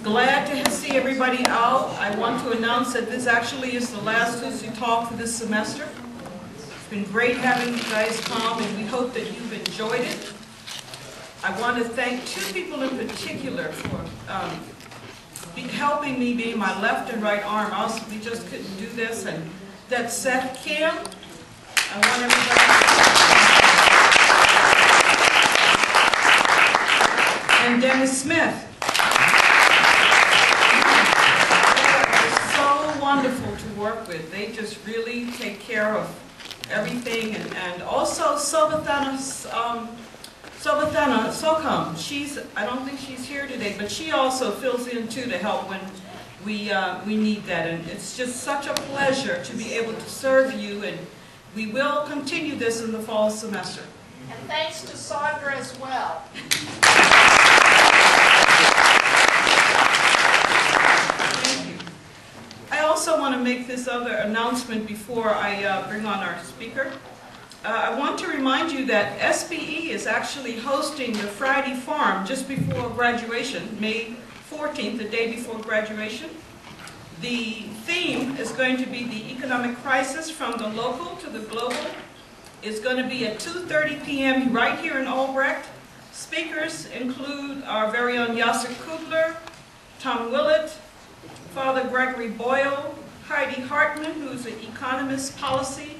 Glad to see everybody out. I want to announce that this actually is the last Tuesday talk for this semester. It's been great having you guys come, and we hope that you've enjoyed it. I want to thank two people in particular for helping me being my left and right arm. We just couldn't do this, and that's Seth Kim. I want everybody and Dennis Smith. Wonderful to work with. They just really take care of everything, and also Sobathana Socom. I don't think she's here today, but she also fills in too to help when we need that. And it's just such a pleasure to be able to serve you, and we will continue this in the fall semester. And thanks to Sandra as well. I also want to make this other announcement before I bring on our speaker. I want to remind you that SBE is actually hosting the Friday Farm just before graduation, May 14th, the day before graduation. The theme is going to be the economic crisis from the local to the global. It's going to be at 2:30 p.m. right here in Albrecht. Speakers include our very own Yasser Kugler, Tom Willett, Father Gregory Boyle, Heidi Hartman, who's an economist policy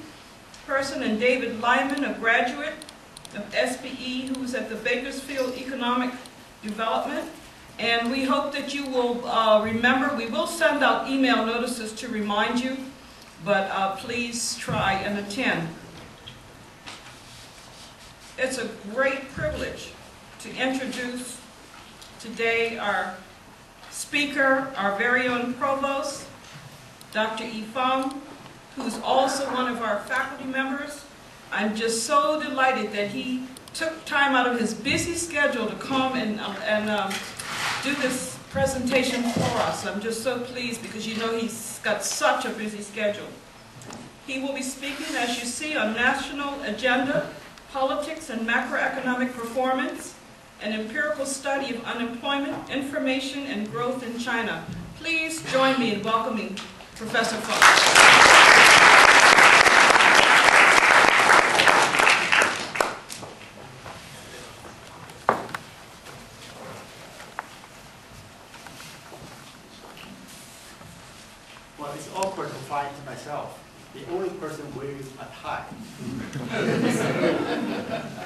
person, and David Lyman, a graduate of SBE, who's at the Bakersfield Economic Development. And we hope that you will remember. We will send out email notices to remind you, but please try and attend. It's a great privilege to introduce today our speaker, our very own provost, Dr. Feng, who's also one of our faculty members. I'm just so delighted that he took time out of his busy schedule to come and do this presentation for us. I'm just so pleased because you know he's got such a busy schedule. He will be speaking, as you see, on national agenda, politics and macroeconomic performance, an empirical study of unemployment, information, and growth in China. Please join me in welcoming Professor Feng. Well, it's awkward to find myself, the only person wearing a tie.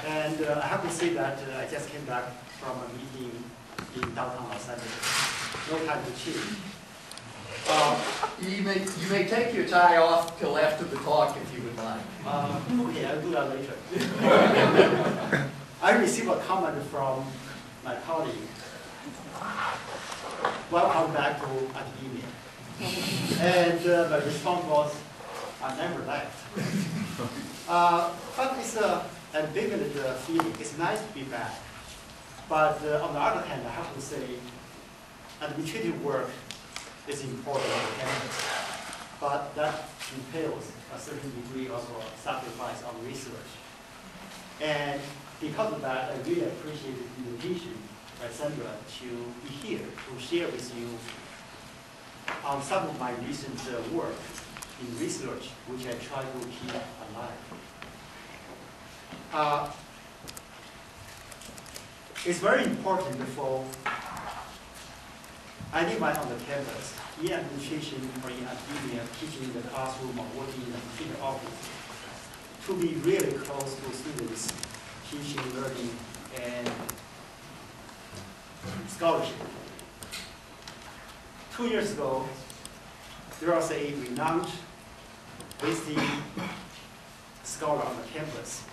And I have to say that I just came back from a meeting in downtown Los Angeles. No time to chill. You may take your tie off till after the talk if you would like. Okay, I'll do that later. I received a comment from my colleague. Welcome back to academia. And my response was, I never left. But it's an ambivalent feeling. It's nice to be back. But on the other hand, I have to say, administrative work is important on the campus. But that entails a certain degree of sacrifice on research. And because of that, I really appreciate the invitation by Sandra to be here to share with you on some of my recent work in research, which I try to keep alive. It's very important for anyone on the campus, in administration or in academia, teaching in the classroom or working in the field office, to be really close to students, teaching, learning, and scholarship. 2 years ago, there was a renowned visiting scholar on the campus.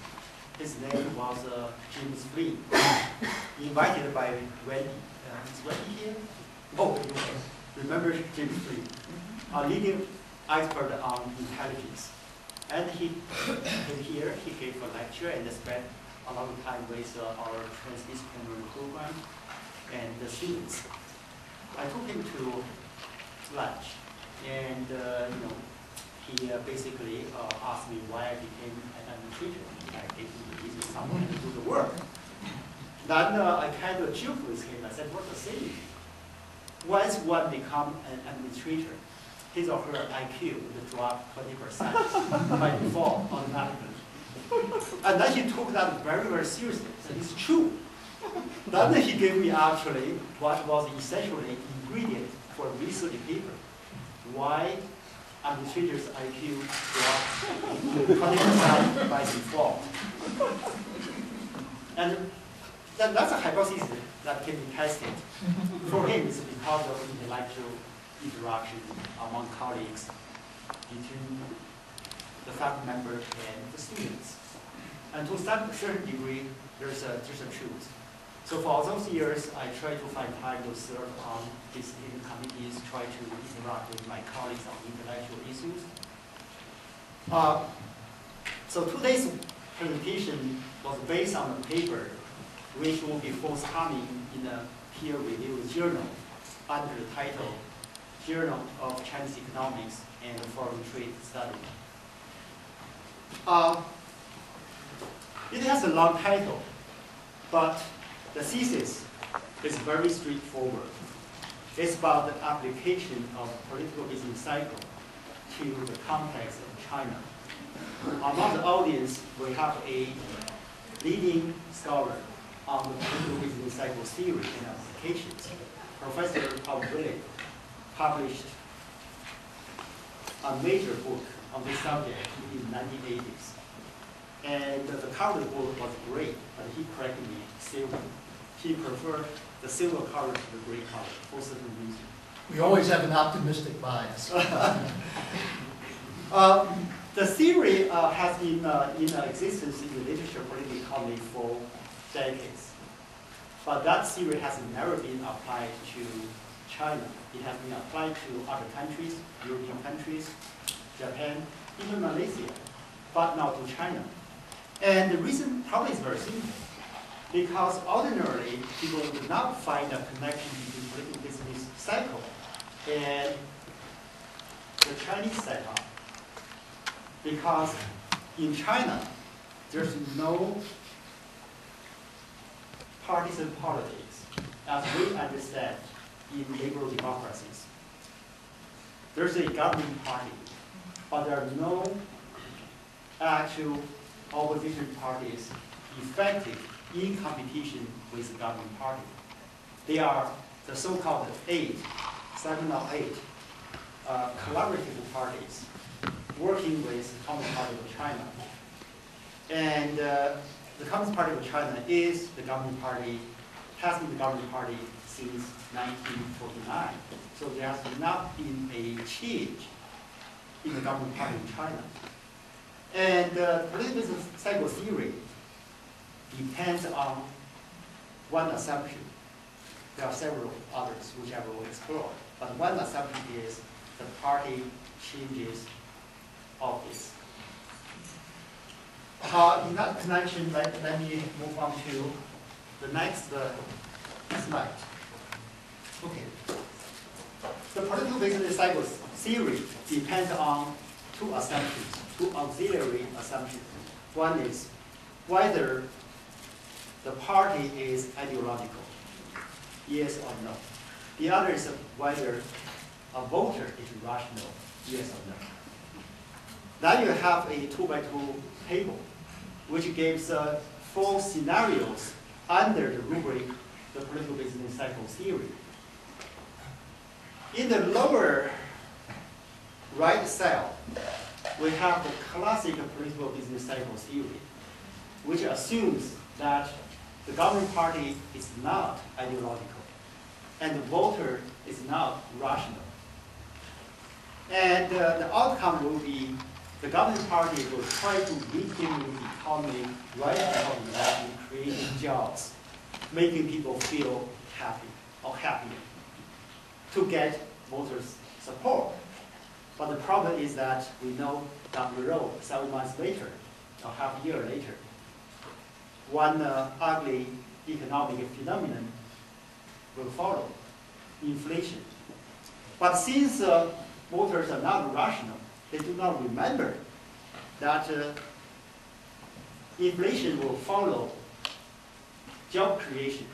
His name was James Feng, invited by Wendy. Is Wendy here? Oh, you remember James Feng, a leading expert on intelligence. And he came here, he gave a lecture and spent a lot of time with our transdisciplinary program and the students. I took him to lunch, and he basically asked me why I became an administrator. I gave him the reason someone to do the work. Then I kind of joked with him. I said, "What's the saying? once one becomes an administrator, his or her IQ would drop 20% by default automatically. And then he took that very, very seriously. And it's true. Then he gave me actually what was essentially ingredient for a research paper. Why administrators' IQ dropped 20% by default. And that's a hypothesis that can be tested. For him, it's because of intellectual interaction among colleagues between the faculty member and the students. And to some certain degree, there's a truth. So for all those years, I try to find time to serve on disciplinary committees, try to interact with my colleagues on intellectual issues. So today's presentation was based on a paper which will be forthcoming in a peer-reviewed journal under the title Journal of Chinese Economics and Foreign Trade Study. It has a long title, but the thesis is very straightforward. It's about the application of political business cycle to the context of China. Among the audience, we have a leading scholar on the political business cycle theory and applications. Professor Willie published a major book on this subject in the 1980s. And the cover of the book was great, but he corrected me, silver. He preferred the silver cover to the gray cover for certain reasons. We always have an optimistic bias. The theory has been in existence in the literature of political economy for decades. But that theory has never been applied to China. It has been applied to other countries, European countries, Japan, even Malaysia, but not to China. And the reason probably is very simple. Because ordinarily, people would not find a connection between political business cycle and the Chinese setup. Because in China, there's no partisan politics as we understand in liberal democracies. There's a governing party, but there are no actual opposition parties effective in competition with the governing party. They are the so-called 7 or 8 collaborative parties working with the Communist Party of China. And the Communist Party of China is the governing party, has been the governing party since 1949. So there has not been a change in the governing party in China. And political business cycle theory depends on one assumption. There are several others which I will explore. But one assumption is the party changes office. In that connection, let me move on to the next slide. Okay. The political business cycle theory depends on two assumptions, two auxiliary assumptions. One is whether the party is ideological, yes or no. The other is whether a voter is rational, yes or no. Then you have a 2x2 table, which gives 4 scenarios under the rubric, the political business cycle theory. In the lower right cell, we have the classic political business cycle theory, which assumes that the governing party is not ideological, and the voter is not rational. And the outcome will be the governing party will try to rekindle the economy right out of the election, creating jobs, making people feel happy or happier to get voters' support. But the problem is that we know down the road, 7 months later, or half a year later, one ugly economic phenomenon will follow, inflation. But since voters are not rational, they do not remember that inflation will follow job creation.